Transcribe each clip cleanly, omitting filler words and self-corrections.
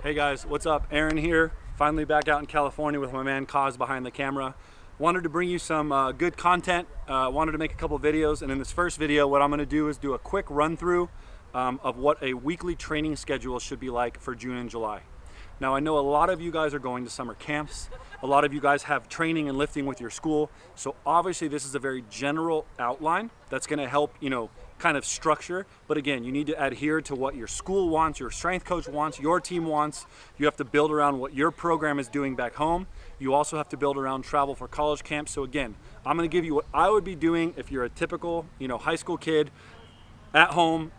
Hey guys, what's up? Aaron here, finally back out in California with my man Kaz behind the camera. Wanted to bring you some good content, wanted to make a couple videos, and in this first video what I'm going to do is do a quick run through of what a weekly training schedule should be like for June and July. Now I know a lot of you guys are going to summer camps, a lot of you guys have training and lifting with your school, so obviously this is a very general outline that's going to help, kind of structure, but again, you need to adhere to what your school wants, your strength coach wants, your team wants. You have to build around what your program is doing back home. You also have to build around travel for college camps. So again, I'm going to give you what I would be doing if you're a typical, high school kid at home,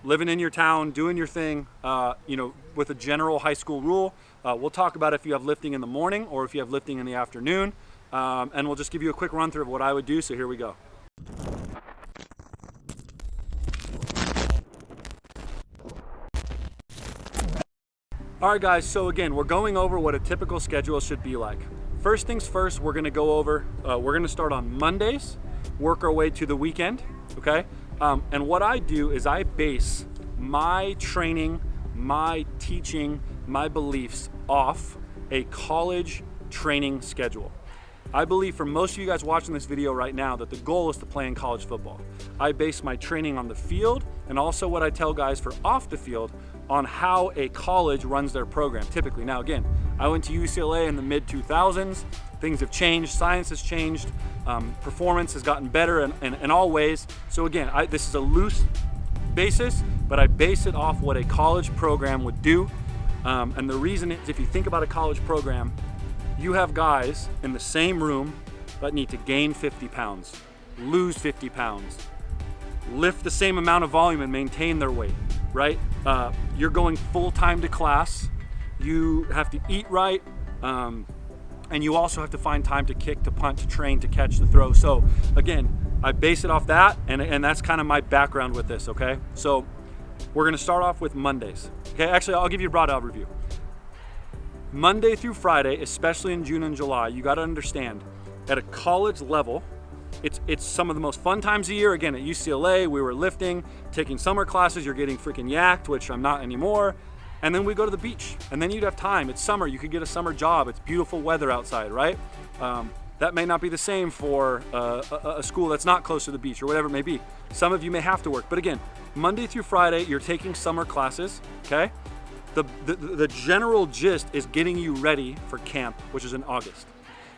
living in your town, doing your thing, with a general high school rule. We'll talk about if you have lifting in the morning or if you have lifting in the afternoon, and we'll just give you a quick run through of what I would do. So here we go. All right guys, so again, we're going over what a typical schedule should be like. First things first, we're gonna go over, we're gonna start on Mondays, work our way to the weekend, okay? And what I do is I base my training, my teaching, my beliefs off a college training schedule. I believe for most of you guys watching this video right now that the goal is to play in college football. I base my training on the field and also what I tell guys for off the field on how a college runs their program typically. Now again, I went to UCLA in the mid-2000s. Things have changed, science has changed, performance has gotten better in all ways. So again, this is a loose basis, but I base it off what a college program would do. And the reason is, if you think about a college program, you have guys in the same room that need to gain 50 pounds, lose 50 pounds, lift the same amount of volume and maintain their weight, right? You're going full-time to class, you have to eat right, and you also have to find time to kick, to punt, to train, to catch, to throw. So again, I base it off that, and that's kind of my background with this, okay? So we're gonna start off with Mondays. Okay, actually I'll give you a broad overview. Monday through Friday, especially in June and July, you gotta understand, at a college level, it's some of the most fun times of year. Again, at UCLA, we were lifting, taking summer classes, you're getting freaking yacked, which I'm not anymore. And then we go to the beach, and then you'd have time. It's summer, you could get a summer job. It's beautiful weather outside, right? That may not be the same for a school that's not close to the beach or whatever it may be. Some of you may have to work, but again, Monday through Friday, you're taking summer classes, okay? The general gist is getting you ready for camp, which is in August.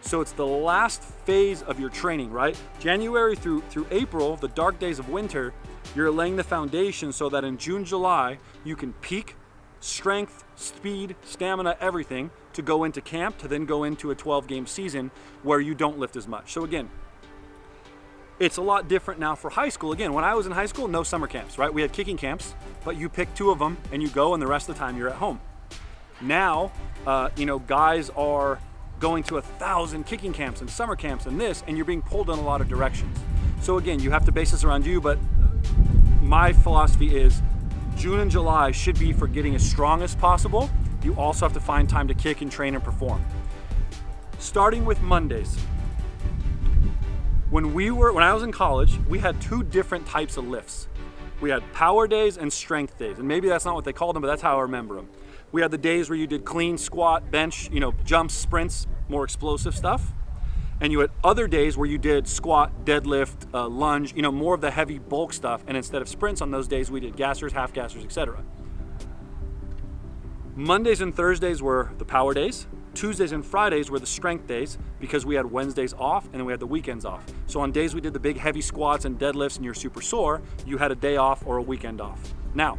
So it's the last phase of your training, right? January through April, the dark days of winter, you're laying the foundation so that in June, July, you can peak strength, speed, stamina, everything to go into camp, to then go into a 12-game season where you don't lift as much. So again, it's a lot different now for high school. Again, when I was in high school, no summer camps, right? We had kicking camps, but you pick 2 of them and you go, and the rest of the time you're at home. Now, guys are going to 1,000 kicking camps and summer camps and this, and you're being pulled in a lot of directions. So again, you have to base this around you, but my philosophy is June and July should be for getting as strong as possible. You also have to find time to kick and train and perform. Starting with Mondays. When I was in college, we had 2 different types of lifts. We had power days and strength days, and maybe that's not what they called them, but that's how I remember them. We had the days where you did clean, squat, bench, jumps, sprints, more explosive stuff. And you had other days where you did squat, deadlift, lunge, more of the heavy bulk stuff. And instead of sprints on those days, we did gassers, half gassers, etc. Mondays and Thursdays were the power days. Tuesdays and Fridays were the strength days because we had Wednesdays off and then we had the weekends off. So on days we did the big heavy squats and deadlifts and you're super sore, you had a day off or a weekend off. Now,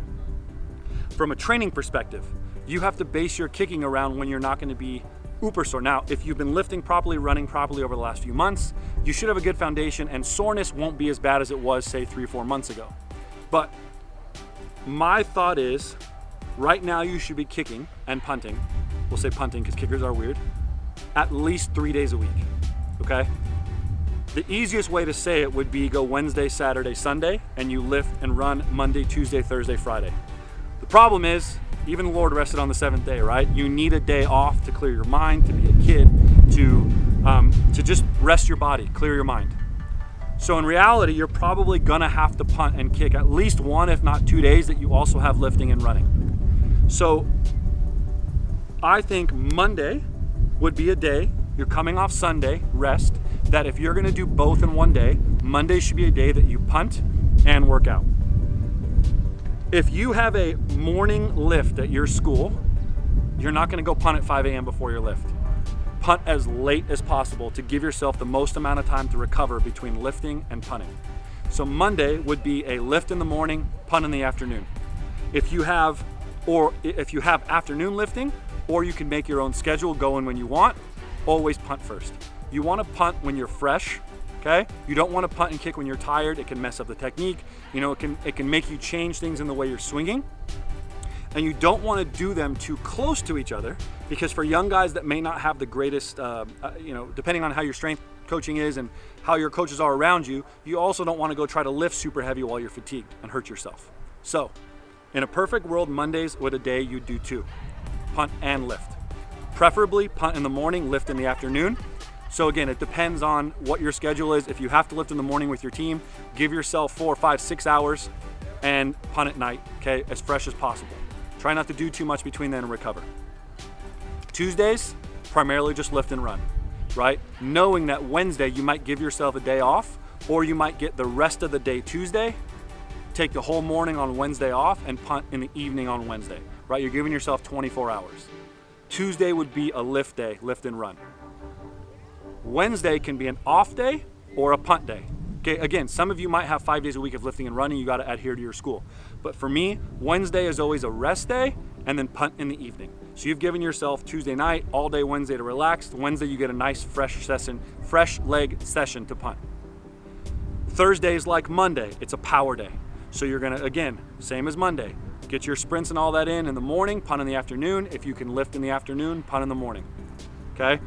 from a training perspective, you have to base your kicking around when you're not going to be uber sore. Now, if you've been lifting properly, running properly over the last few months, you should have a good foundation and soreness won't be as bad as it was, say, 3 or 4 months ago. But my thought is, right now you should be kicking and punting. We'll say punting because kickers are weird. At least 3 days a week, okay? The easiest way to say it would be go Wednesday, Saturday, Sunday, and you lift and run Monday, Tuesday, Thursday, Friday. The problem is, even the Lord rested on the 7th day, right? You need a day off to clear your mind, to be a kid, to just rest your body, clear your mind. So in reality, you're probably gonna have to punt and kick at least 1, if not 2 days that you also have lifting and running. So I think Monday would be a day, you're coming off Sunday, rest, that if you're gonna do both in one day, Monday should be a day that you punt and work out. If you have a morning lift at your school, you're not gonna go punt at 5 a.m. before your lift. Punt as late as possible to give yourself the most amount of time to recover between lifting and punting. So Monday would be a lift in the morning, punt in the afternoon. If you have afternoon lifting, or you can make your own schedule, go in when you want, always punt first. You wanna punt when you're fresh, okay? You don't wanna punt and kick when you're tired. It can mess up the technique. You know, it can make you change things in the way you're swinging. And you don't wanna do them too close to each other, because for young guys that may not have the greatest, depending on how your strength coaching is and how your coaches are around you, you also don't wanna go try to lift super heavy while you're fatigued and hurt yourself. So, in a perfect world, Mondays would a day you do two, punt and lift. Preferably punt in the morning, lift in the afternoon. So again, it depends on what your schedule is. If you have to lift in the morning with your team, give yourself 4, 5, 6 hours and punt at night, okay, as fresh as possible. Try not to do too much between then and recover. Tuesdays, primarily just lift and run, right? Knowing that Wednesday you might give yourself a day off, or you might get the rest of the day Tuesday, take the whole morning on Wednesday off and punt in the evening on Wednesday, right? You're giving yourself 24 hours. Tuesday would be a lift day, lift and run. Wednesday can be an off day or a punt day. Okay, again, some of you might have 5 days a week of lifting and running, you gotta adhere to your school. But for me, Wednesday is always a rest day and then punt in the evening. So you've given yourself Tuesday night, all day Wednesday to relax. Wednesday you get a nice fresh leg session to punt. Thursday is like Monday, it's a power day. So you're gonna, again, same as Monday, get your sprints and all that in the morning, punt in the afternoon. If you can lift in the afternoon, punt in the morning, okay?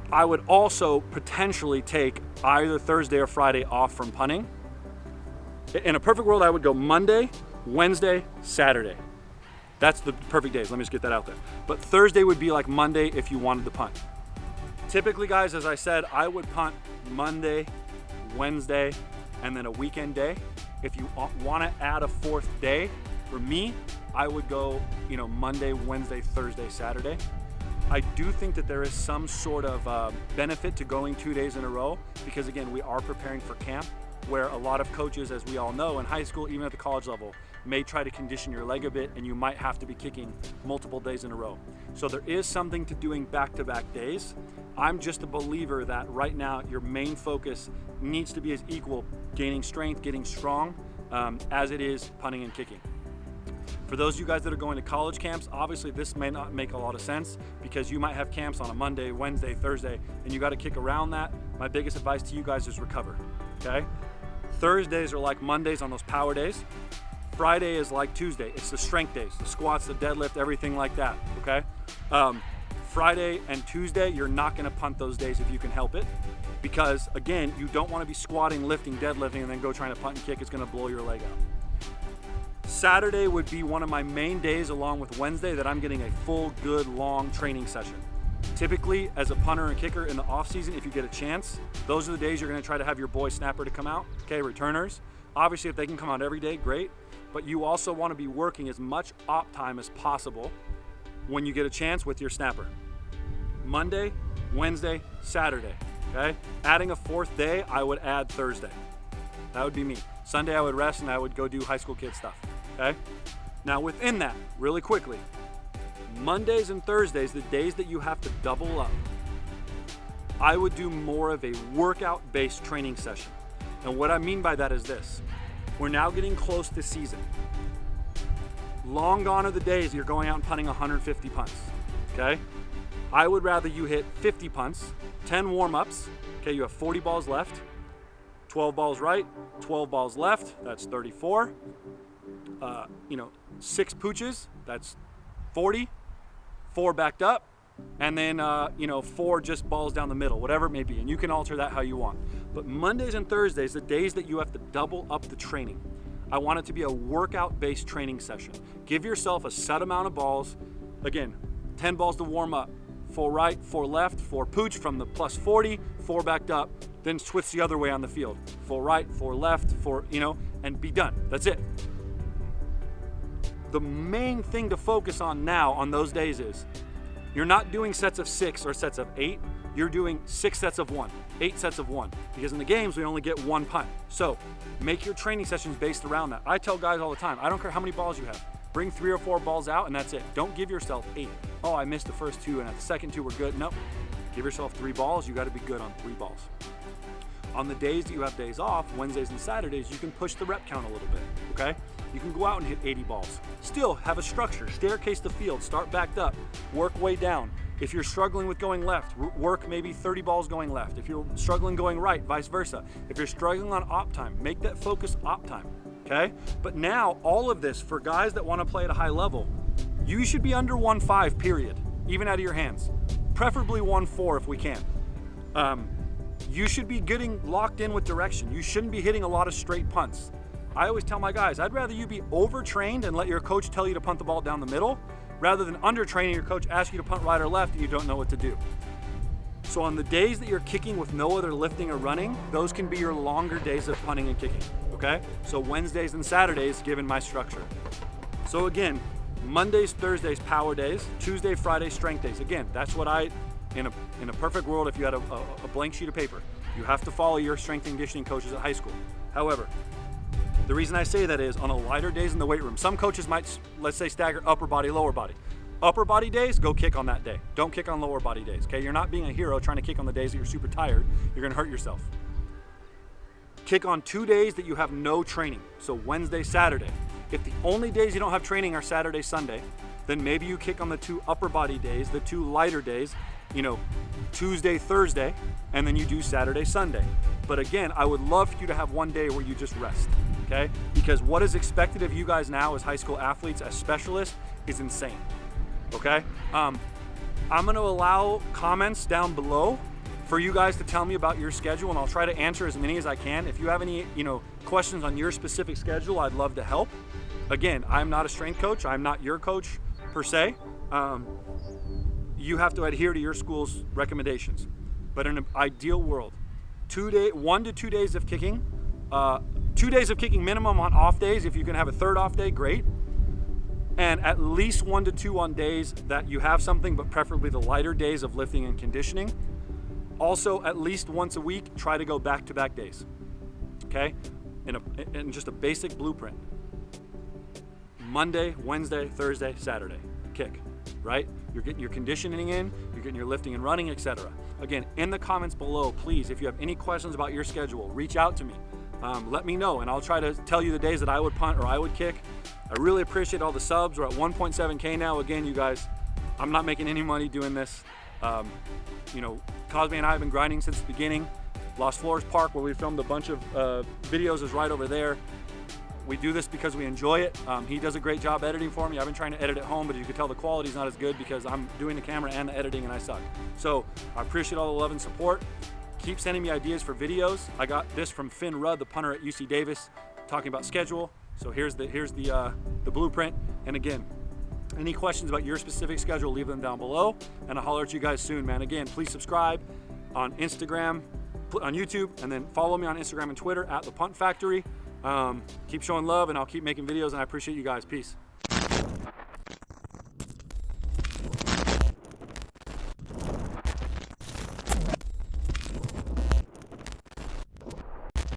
I would also potentially take either Thursday or Friday off from punting. In a perfect world, I would go Monday, Wednesday, Saturday. That's the perfect days, let me just get that out there. But Thursday would be like Monday if you wanted to punt. Typically, guys, as I said, I would punt Monday, Wednesday, and then a weekend day. If you wanna add a fourth day, for me, I would go, Monday, Wednesday, Thursday, Saturday. I do think that there is some sort of benefit to going 2 days in a row, because again, we are preparing for camp, where a lot of coaches, as we all know, in high school, even at the college level, may try to condition your leg a bit, and you might have to be kicking multiple days in a row. So there is something to doing back-to-back days. I'm just a believer that right now, your main focus needs to be as equal, gaining strength, getting strong, as it is punting and kicking. For those of you guys that are going to college camps, obviously this may not make a lot of sense, because you might have camps on a Monday, Wednesday, Thursday, and you got to kick around that. My biggest advice to you guys is recover, okay? Thursdays are like Mondays on those power days. Friday is like Tuesday. It's the strength days, the squats, the deadlift, everything like that, okay? Friday and Tuesday, you're not gonna punt those days if you can help it, because again, you don't wanna be squatting, lifting, deadlifting, and then go trying to punt and kick. It's gonna blow your leg out. Saturday would be one of my main days, along with Wednesday, that I'm getting a full, good, long training session. Typically, as a punter and kicker in the off season, if you get a chance, those are the days you're gonna try to have your boy snapper to come out, okay, returners. Obviously, if they can come out every day, great, but you also wanna be working as much op time as possible when you get a chance with your snapper. Monday, Wednesday, Saturday, okay? Adding a fourth day, I would add Thursday. That would be me. Sunday, I would rest and I would go do high school kid stuff, okay? Now within that, really quickly, Mondays and Thursdays, the days that you have to double up, I would do more of a workout-based training session. And what I mean by that is this. We're now getting close to season. Long gone are the days you're going out and punting 150 punts, okay? I would rather you hit 50 punts, 10 warm-ups, okay, you have 40 balls left, 12 balls right, 12 balls left, that's 34. 6 pooches, that's 40, 4 backed up, and then 4 just balls down the middle, whatever it may be, and you can alter that how you want. But Mondays and Thursdays, the days that you have to double up the training, I want it to be a workout-based training session. Give yourself a set amount of balls. Again, 10 balls to warm up, 4 right, 4 left, 4 pooch from the plus 40, 4 backed up, then switch the other way on the field. 4 right, 4 left, 4, and be done. That's it. the main thing to focus on now on those days is you're not doing sets of 6 or sets of 8. You're doing 6 sets of 1, 8 sets of 1, because in the games we only get 1 punt. So make your training sessions based around that. I tell guys all the time, I don't care how many balls you have. Bring 3 or 4 balls out and that's it. Don't give yourself 8. Oh, I missed the first 2 and at the second 2 were good. Nope. Give yourself 3 balls. You got to be good on 3 balls. On the days that you have days off, Wednesdays and Saturdays, you can push the rep count a little bit, okay? You can go out and hit 80 balls. Still have a structure, staircase the field, start backed up, work way down. If you're struggling with going left, work maybe 30 balls going left. If you're struggling going right, vice versa. If you're struggling on op time, make that focus op time, okay? But now, all of this, for guys that want to play at a high level, you should be under 1.5, period, even out of your hands. Preferably 1.4 if we can. You should be getting locked in with direction. You shouldn't be hitting a lot of straight punts. I always tell my guys, I'd rather you be overtrained and let your coach tell you to punt the ball down the middle, rather than undertraining your coach asks you to punt right or left and you don't know what to do. So on the days that you're kicking with no other lifting or running, those can be your longer days of punting and kicking, okay? So Wednesdays and Saturdays, given my structure. So again, Mondays, Thursdays, power days, Tuesday, Friday, strength days. Again, that's what in a perfect world, if you had a blank sheet of paper, you have to follow your strength and conditioning coaches at high school. However, the reason I say that is on a lighter days in the weight room, some coaches might, let's say, stagger upper body, lower body. Upper body days, go kick on that day. Don't kick on lower body days, okay? You're not being a hero trying to kick on the days that you're super tired. You're gonna hurt yourself. Kick on 2 days that you have no training. So Wednesday, Saturday. If the only days you don't have training are Saturday, Sunday, then maybe you kick on the 2 upper body days, the 2 lighter days, Tuesday, Thursday, and then you do Saturday, Sunday. But again, I would love for you to have 1 day where you just rest, okay? Because what is expected of you guys now as high school athletes, as specialists, is insane, okay? I'm gonna allow comments down below for you guys to tell me about your schedule, and I'll try to answer as many as I can. If you have any, questions on your specific schedule, I'd love to help. Again, I'm not a strength coach. I'm not your coach per se. You have to adhere to your school's recommendations. But in an ideal world, 1 to 2 days of kicking, 2 days of kicking minimum on off days. If you can have a third off day, great. And at least 1 to 2 on days that you have something, but preferably the lighter days of lifting and conditioning. Also, at least once a week, try to go back-to-back days, okay? In just a basic blueprint. Monday, Wednesday, Thursday, Saturday, kick, right? You're getting your conditioning in, you're getting your lifting and running, etc. Again, in the comments below, please, if you have any questions about your schedule, reach out to me. Let me know, and I'll try to tell you the days that I would punt or I would kick. I really appreciate all the subs. We're at 1.7K now. Again, you guys, I'm not making any money doing this. Cosme and I have been grinding since the beginning. Lost Flores Park, where we filmed a bunch of videos, is right over there. We do this because we enjoy it. He does a great job editing for me. I've been trying to edit at home, but you can tell the quality's not as good because I'm doing the camera and the editing and I suck. So I appreciate all the love and support. Keep sending me ideas for videos. I got this from Finn Rudd, the punter at UC Davis, talking about schedule. So here's the blueprint. And again, any questions about your specific schedule, leave them down below, and I'll holler at you guys soon, man. Again, please subscribe on Instagram, on YouTube, and then follow me on Instagram and Twitter at the Punt Factory. Keep showing love, and I'll keep making videos, and I appreciate you guys. Peace.